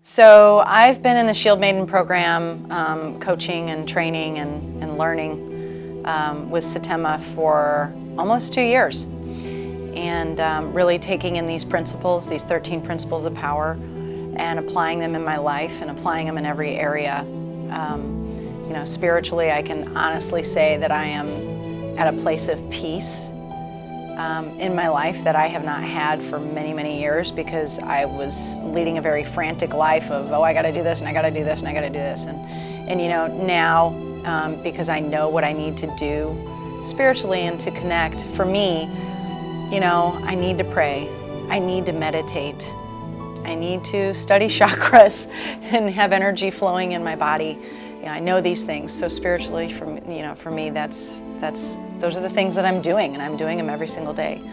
So I've been in the Shield Maiden program, coaching and training and learning with Setema for almost 2 years. And really taking in these principles, these 13 principles of power, and applying them in my life and applying them in every area. Spiritually, I can honestly say that I am at a place of peace in my life that I have not had for many, many years, because I was leading a very frantic life of, oh, I got to do this and I got to do this and I got to do this. And now, because I know what I need to do spiritually and to connect, for me, I need to pray, I need to meditate, I need to study chakras and have energy flowing in my body. I know these things. So spiritually, for me, those are the things that I'm doing, and I'm doing them every single day.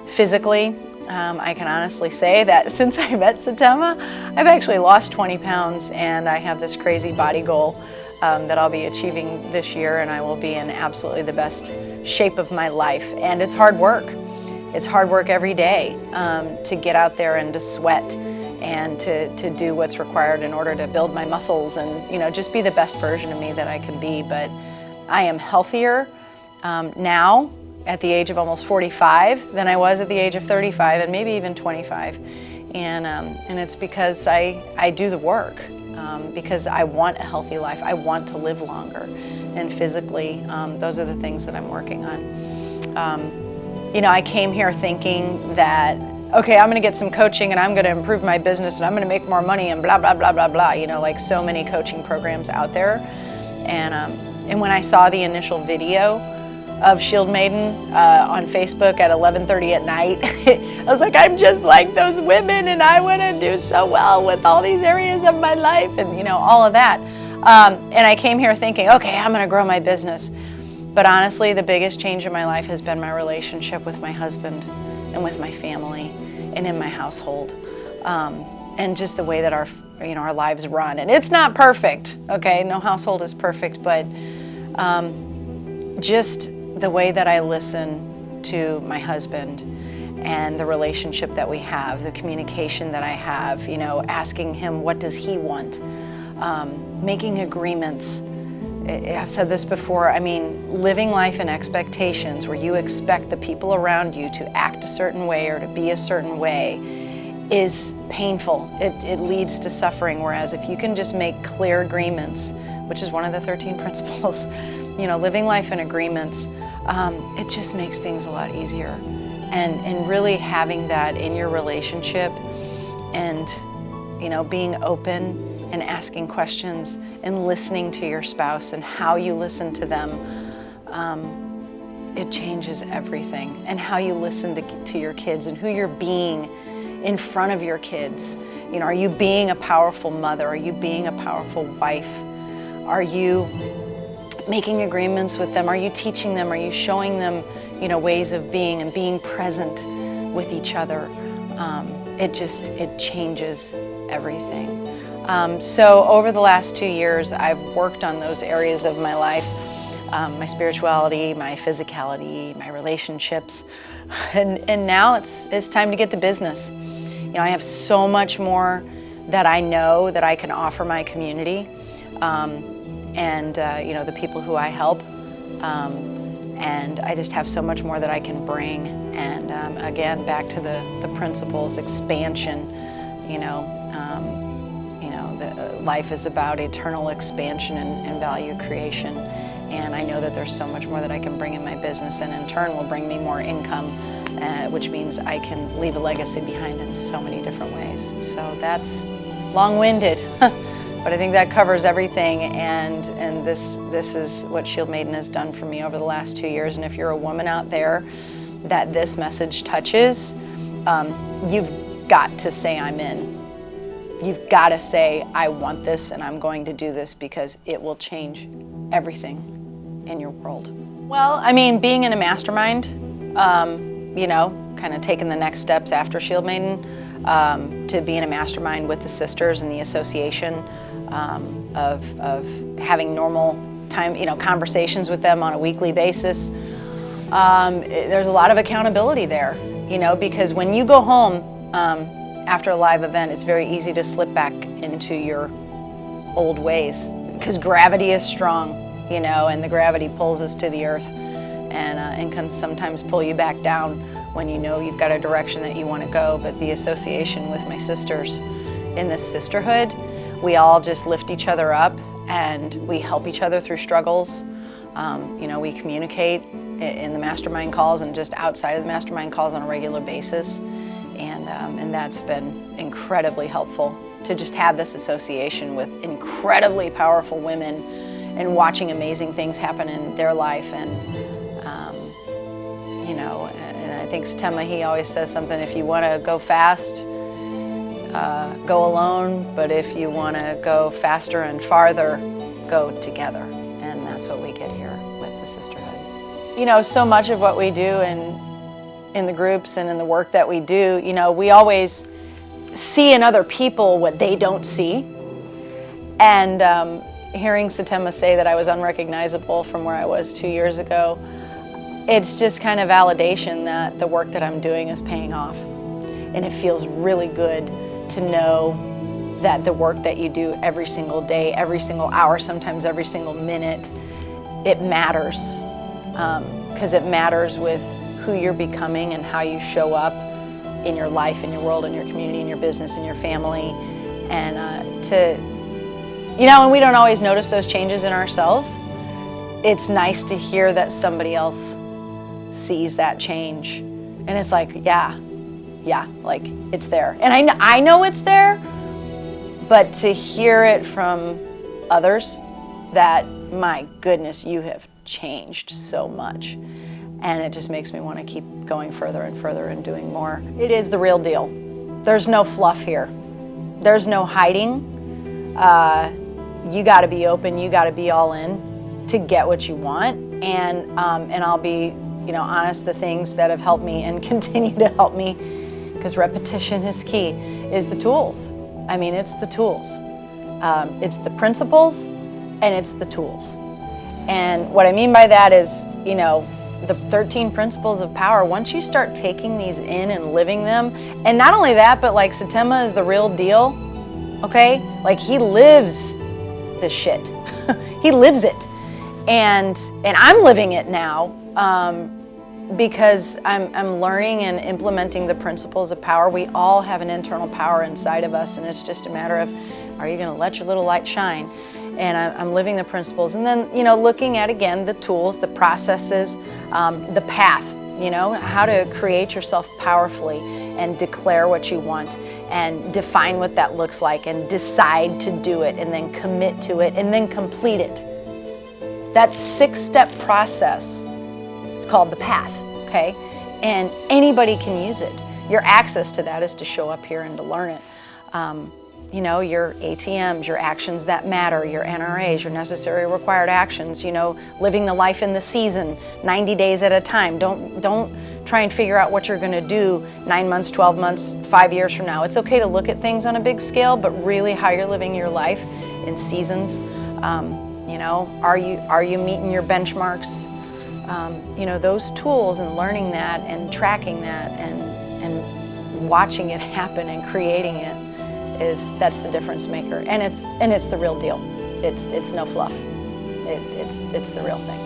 Physically, I can honestly say that since I met Setema, I've actually lost 20 pounds, and I have this crazy body goal that I'll be achieving this year, and I will be in absolutely the best shape of my life. And it's hard work. It's hard work every day to get out there and to sweat and to do what's required in order to build my muscles and just be the best version of me that I can be. But I am healthier now at the age of almost 45 than I was at the age of 35 and maybe even 25. And it's because I do the work, because I want a healthy life. I want to live longer. And physically, those are the things that I'm working on. I came here thinking that, okay, I'm going to get some coaching and I'm going to improve my business and I'm going to make more money and blah, blah, blah, blah, blah, like so many coaching programs out there. And when I saw the initial video of Shield Maiden on Facebook at 11:30 at night, I was like, I'm just like those women and I want to do so well with all these areas of my life and, all of that. And I came here thinking, okay, I'm going to grow my business. But honestly, the biggest change in my life has been my relationship with my husband and with my family and in my household, and just the way that our lives run. And it's not perfect, okay? No household is perfect, but just the way that I listen to my husband and the relationship that we have, the communication that I have, asking him what does he want, making agreements. I've said this before, living life in expectations where you expect the people around you to act a certain way or to be a certain way is painful. It leads to suffering, whereas if you can just make clear agreements, which is one of the 13 principles, living life in agreements, it just makes things a lot easier. And really having that in your relationship and, being open and asking questions and listening to your spouse and how you listen to them, it changes everything. And how you listen to your kids and who you're being in front of your kids. Are you being a powerful mother? Are you being a powerful wife? Are you making agreements with them? Are you teaching them? Are you showing them, ways of being and being present with each other? It changes everything. So over the last 2 years, I've worked on those areas of my life, my spirituality, my physicality, my relationships, and now it's time to get to business. I have so much more that I know that I can offer my community, and the people who I help, and I just have so much more that I can bring. And again, back to the principles, expansion. Life is about eternal expansion and value creation. And I know that there's so much more that I can bring in my business, and in turn will bring me more income, which means I can leave a legacy behind in so many different ways. So that's long-winded, but I think that covers everything. And this is what Shield Maiden has done for me over the last 2 years. And if you're a woman out there that this message touches, you've got to say I'm in. You've got to say, I want this and I'm going to do this, because it will change everything in your world. Well, being in a mastermind, kind of taking the next steps after Shield Maiden, to be in a mastermind with the sisters and the association, of having normal time, conversations with them on a weekly basis. There's a lot of accountability there, because when you go home after a live event, it's very easy to slip back into your old ways because gravity is strong, you know, and the gravity pulls us to the earth and can sometimes pull you back down when you know you've got a direction that you want to go. But the association with my sisters in this sisterhood, we all just lift each other up and we help each other through struggles. You know, we communicate in the mastermind calls and just outside of the mastermind calls on a regular basis. And that's been incredibly helpful to just have this association with incredibly powerful women and watching amazing things happen in their life. And, you know, and I think Setema, he always says something, if you want to go fast, go alone, but if you want to go faster and farther, go together. And that's what we get here with the sisterhood. You know, so much of what we do in the groups and in the work that we do, you know, we always see in other people what they don't see. And hearing Setema say that I was unrecognizable from where I was 2 years ago, it's just kind of validation that the work that I'm doing is paying off. And it feels really good to know that the work that you do every single day, every single hour, sometimes every single minute, it matters. Because it matters with who you're becoming and how you show up in your life, in your world, in your community, in your business, in your family. And you know, and we don't always notice those changes in ourselves. It's nice to hear that somebody else sees that change. And it's like, yeah, like it's there. And I know it's there, but to hear it from others that, my goodness, you have changed so much. And it just makes me want to keep going further and further and doing more. It is the real deal. There's no fluff here. There's no hiding. You got to be open. You got to be all in to get what you want. And I'll be, you know, honest. The things that have helped me and continue to help me, because repetition is key, is the tools. I mean, it's the tools. It's the principles, and it's the tools. And what I mean by that is, you know, the 13 principles of power, once you start taking these in and living them, and not only that, but like Setema is the real deal, okay? Like he lives this shit. He lives it. And I'm living it now because I'm learning and implementing the principles of power. We all have an internal power inside of us, and it's just a matter of, are you gonna let your little light shine? And I'm living the principles. And then, you know, looking at, again, the tools, the processes, the path, you know, how to create yourself powerfully and declare what you want and define what that looks like and decide to do it and then commit to it and then complete it. That 6-step process is called the path, okay? And anybody can use it. Your access to that is to show up here and to learn it. You know, your ATMs, your actions that matter, your NRAs, your necessary required actions, you know, living the life in the season, 90 days at a time. Don't try and figure out what you're gonna do 9 months, 12 months, 5 years from now. It's okay to look at things on a big scale, but really how you're living your life in seasons. You know, are you meeting your benchmarks? You know, those tools and learning that and tracking that and watching it happen and creating it, that's the difference maker, and it's the real deal. It's no fluff. It's the real thing.